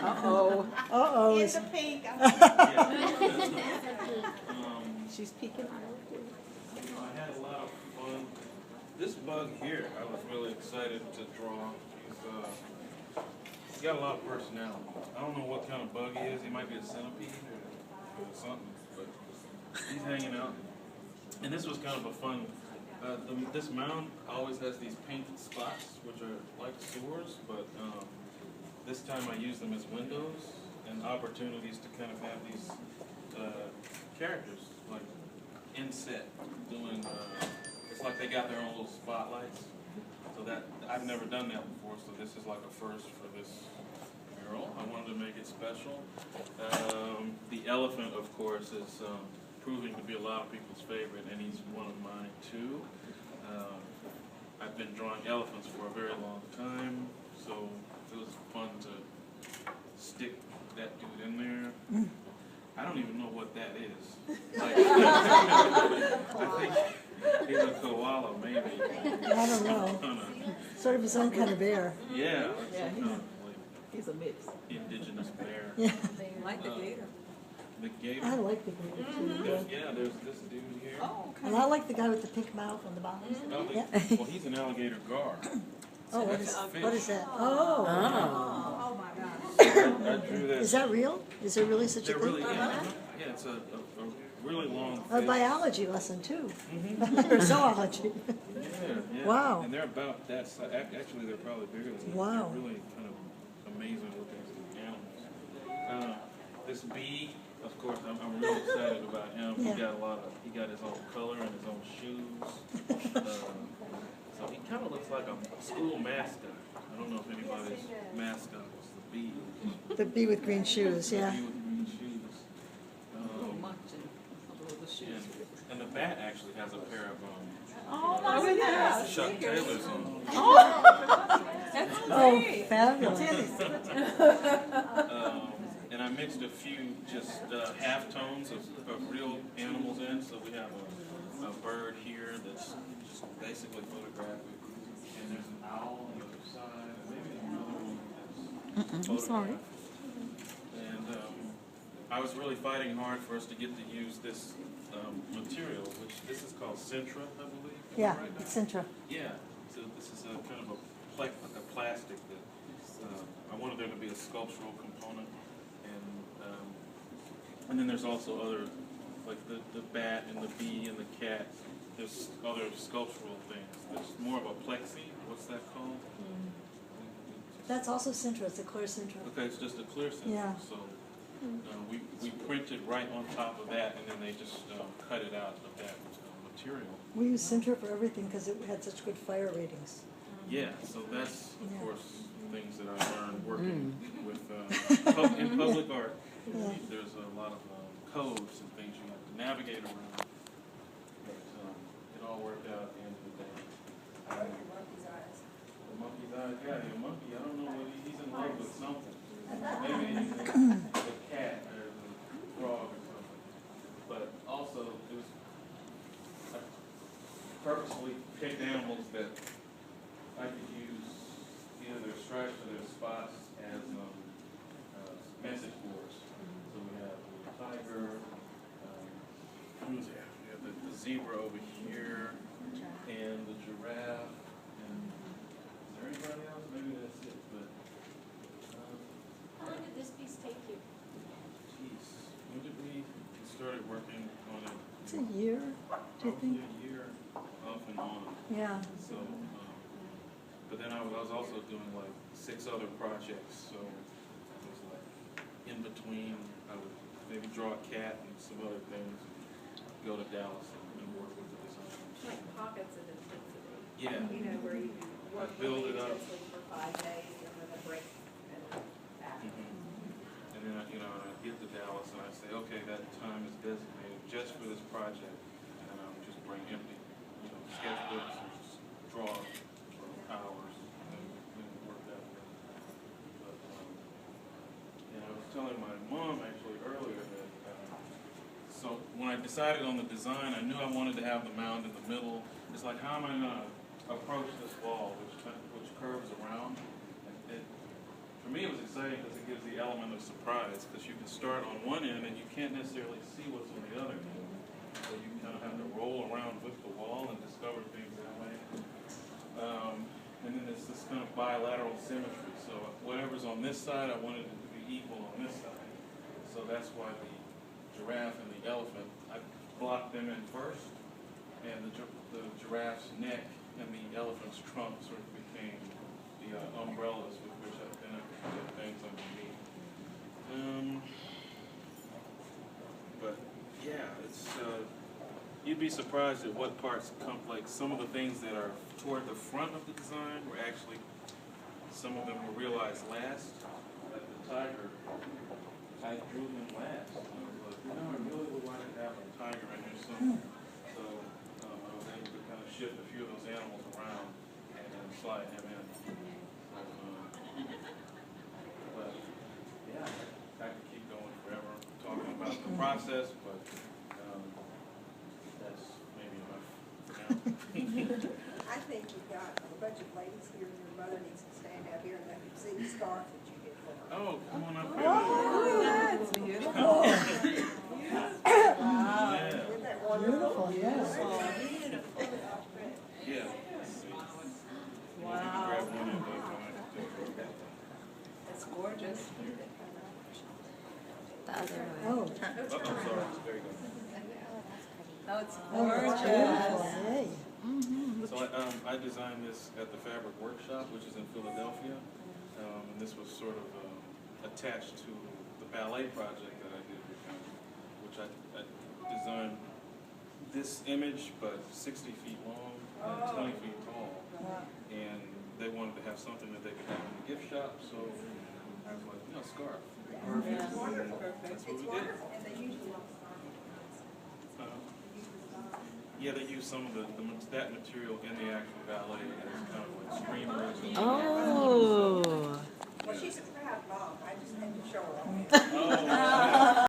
Uh-oh. Uh-oh. In the pink. She's peeking out. I had a lot of fun. This bug here, I was really excited to draw. He's got a lot of personality. I don't know what kind of bug he is. He might be a centipede or something, but he's hanging out. And this was kind of a fun. This mound always has these painted spots, which are like sewers, but this time I used them as windows and opportunities to kind of have these characters like inset doing. It's like they got their own little spotlights. So that I've never done that before. So this is like a first for this mural. I wanted to make it special. The elephant, of course, is proving to be a lot of people's favorite, and he's one of mine too. I've been drawing elephants for a very long time, so it was fun to stick that dude in there. I don't even know what that is. Like, I think he's a koala, maybe. I don't know. Sort of his own kind of bear. Yeah, Yeah, some kind of like He's a mix. indigenous bear. Yeah. Like the gator. The gator. I like the gator too. There's this dude here. Oh, okay. And I like the guy with the pink mouth on the bottom. Oh, Yeah. well, he's an alligator gar. Oh, That's a fish. what is that? Oh. Oh my God. I drew that. Is that real? Is there really such a They're thing? really, yeah, it's a really long A fish. biology lesson too. Mhm. Or zoology. Yeah. Wow. And they're about that size. Actually, they're probably bigger than that. Wow. They're really kind of amazing looking animals. This bee, of course, I'm really excited about him. Yeah. He got his own color and his own shoes. So he kind of looks like a school mascot. I don't know if anybody's mascot was the bee. The bee with green shoes, The yeah. bee with green shoes. Little munchkin. Little shoes. And the bat actually has a pair of Oh my goodness. Chuck Taylors on. That's Oh, great. fabulous. And I mixed a few just half-tones of real animals in. So we have a bird here that's just basically photographic. And there's an owl on the other side. And maybe another one that's I'm sorry. And I was really fighting hard for us to get to use this material, which this is called Sintra, I believe. Yeah, Right now. it's Sintra. Yeah, so this is a kind of a plastic that I wanted there to be a sculptural component, and then there's also other, like the bat and the bee and the cat. There's other sculptural things. There's more of a plexi. What's that called? That's also Sintra, it's a clear Sintra. Okay, it's just a clear center. Yeah. So we printed right on top of that, and then they just cut it out of that material. We use Sintra for everything because it had such good fire ratings. Yeah, so that's, of Yeah. course, things that I learned working with in public art. Yeah. There's a lot of codes and things you have to navigate around. But it all worked out at the end of the day. The monkey's eyes, yeah, the monkey, I don't know whether he's in love with something. Maybe he's in the cat or the frog or something. But also, it was I purposely picked animals that I could use either their stripes or their spots as message boards. So we have the tiger, who's there? We have the zebra over here, and the giraffe, and is there anybody else? Maybe that's it, but How long did this piece take you? geez, when did we started working on it? It's a year, do you think? Probably a year off and on. Yeah. So, but then I was also doing like 6 other projects, so it was like in between. I would maybe draw a cat and some other things, go to Dallas and work with the designers. Like pockets of intensity. Yeah. You know, where you work Build really it up. intensely for 5 days and then a break and back. And then I get to Dallas and I say, okay, that time is designated just for this project, and I would just bring empty, sketchbooks and just draw for hours and work that way. But I was telling my mom actually earlier that so when I decided on the design, I knew I wanted to have the mound in the middle. It's like, how am I going to approach this wall, which curves around? for me, it was exciting because it gives the element of surprise, because you can start on one end and you can't necessarily see what's on the other end. So you kind of have to roll around with the wall and discover things that way. And then it's this kind of bilateral symmetry. So whatever's on this side, I wanted it to be equal on this side. So that's why the giraffe and the elephant, I blocked them in first, and the giraffe's neck and the elephant's trunk sort of became the umbrellas with which I connected the things underneath. But yeah, it's you'd be surprised at what parts come, like some of the things that are toward the front of the design were actually, some of them were realized last. Like the tiger, I drew them last. And I was like, you know, I really would like to have a tiger in here somewhere. So I was able to kind of shift a few of those animals around and then slide him in. But yeah, I could keep going forever talking about the process, but that's maybe enough for now. I think you've got a bunch of ladies here, and your mother needs to stand out here and let them see the scarf that you get for her. Oh, come on up here. Oh, that's beautiful. Wow. Yeah. Isn't that wonderful? Beautiful, yes. Yeah. Wow. Grab one of those. That's gorgeous. Oh, Oh, I'm sorry. There you go. No, it's oh, that's gorgeous. beautiful, yay. So I designed this at the Fabric Workshop, which is in Philadelphia, and this was sort of attached to the ballet project that I did with them, which I designed this image, but 60 feet long and 20 feet tall, and they wanted to have something that they could have in the gift shop, so I was like, you know, scarf. Perfect. Yeah. That's what we did. And they usually want Yeah, they use some of that material in the actual ballet as kind of like streamers. Oh.